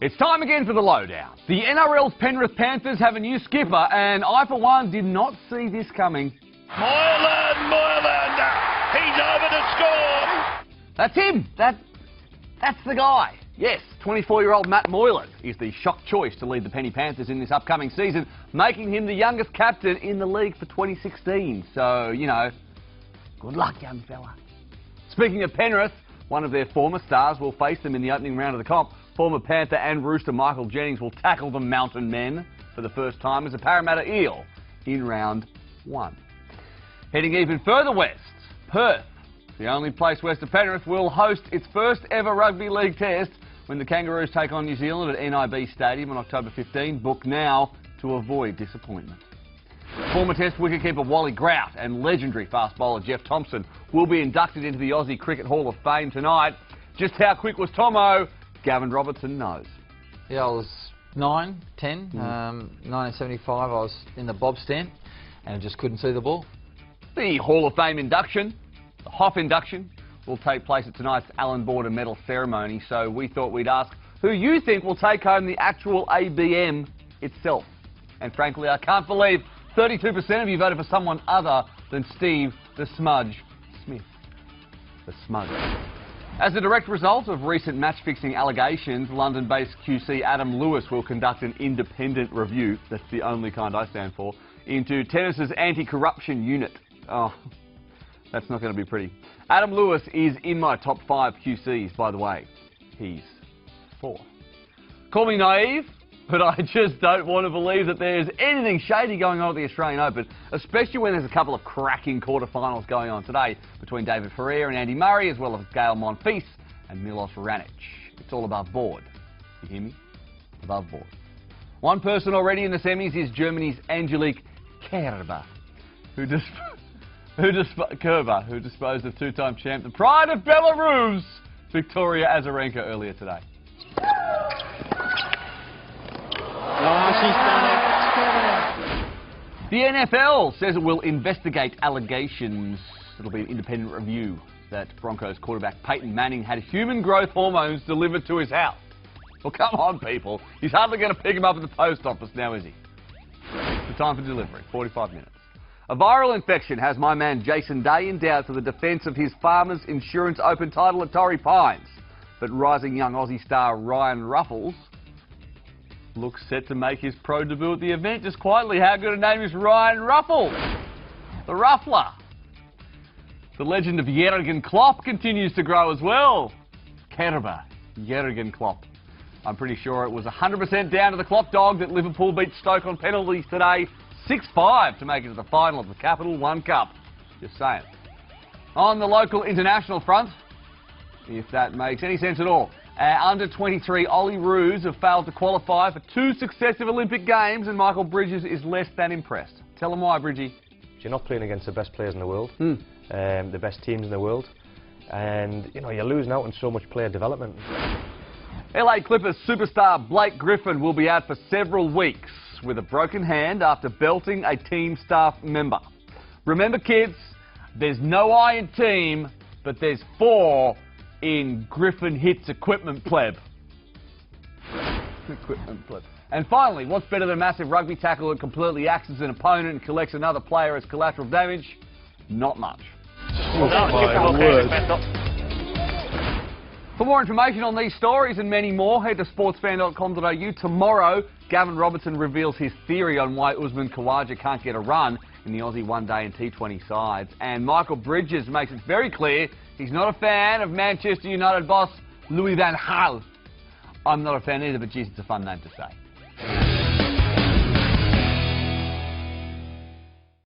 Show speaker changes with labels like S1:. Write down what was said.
S1: It's time again for the lowdown. The NRL's Penrith Panthers have a new skipper, and I, for one, did not see this coming.
S2: Moylan! He's over to score!
S1: That's him! That's the guy. Yes, 24-year-old Matt Moylan is the shock choice to lead the Penny Panthers in this upcoming season, making him the youngest captain in the league for 2016. So, you know, good luck, young fella. Speaking of Penrith, one of their former stars will face them in the opening round of the comp. Former Panther and Rooster Michael Jennings will tackle the Mountain Men for the first time as a Parramatta Eel in round 1. Heading even further west, Perth, the only place west of Penrith, will host its first ever rugby league test when the Kangaroos take on New Zealand at NIB Stadium on October 15. Book now to avoid disappointment. Former Test wicketkeeper Wally Grout and legendary fast bowler Jeff Thompson will be inducted into the Aussie Cricket Hall of Fame tonight. Just how quick was Tomo? Gavin Robertson knows.
S3: Yeah, I was 9, 10. 1975, I was in the bob stand and just couldn't see the ball.
S1: The Hall of Fame induction, the Hoff induction, will take place at tonight's Allan Border Medal ceremony, so we thought we'd ask who you think will take home the actual ABM itself. And frankly, I can't believe 32% of you voted for someone other than Steve the Smudge Smith. The Smudge. As a direct result of recent match-fixing allegations, London-based QC Adam Lewis will conduct an independent review, that's the only kind I stand for, into tennis's anti-corruption unit. Oh, that's not going to be pretty. Adam Lewis is in my top 5 QCs, by the way. He's 4. Call me naive, but I just don't want to believe that there's anything shady going on at the Australian Open, especially when there's a couple of cracking quarterfinals going on today between David Ferrer and Andy Murray, as well as Gael Monfils and Milos Raonic. It's all above board. You hear me? Above board. One person already in the semis is Germany's Angelique Kerber, who disposed of two-time champ, the pride of Belarus, Victoria Azarenka, earlier today.
S4: Oh, she's done it.
S1: The NFL says it will investigate allegations. It'll be an independent review that Broncos quarterback Peyton Manning had human growth hormones delivered to his house. Well, come on, people. He's hardly going to pick him up at the post office now, is he? The time for delivery, 45 minutes. A viral infection has my man Jason Day in doubt for the defence of his Farmers Insurance Open title at Torrey Pines. But rising young Aussie star Ryan Ruffles looks set to make his pro debut at the event. Just quietly, how good a name is Ryan Ruffles? The Ruffler. The legend of Jurgen Klopp continues to grow as well. Kerber, Jurgen Klopp. I'm pretty sure it was 100% down to the Klopp dog that Liverpool beat Stoke on penalties today, 6-5 to make it to the final of the Capital One Cup. Just saying. On the local international front, if that makes any sense at all, under 23 Ollie Roos have failed to qualify for 2 successive Olympic Games, and Michael Bridges is less than impressed. Tell him why, Bridgie.
S5: You're not playing against the best players in the world, the best teams in the world, and you know you're losing out on so much player development.
S1: LA Clippers superstar Blake Griffin will be out for several weeks with a broken hand after belting a team staff member. Remember, kids, there's no I in team, but there's 4 in Griffin Hits Equipment Pleb. Equipment Pleb. And finally, what's better than a massive rugby tackle that completely axes an opponent and collects another player as collateral damage? Not much. For more information on these stories and many more, head to sportsfan.com.au. Tomorrow, Gavin Robertson reveals his theory on why Usman Khawaja can't get a run in the Aussie one-day and T20 sides. And Michael Bridges makes it very clear he's not a fan of Manchester United boss Louis van Gaal. I'm not a fan either, but geez, it's a fun name to say.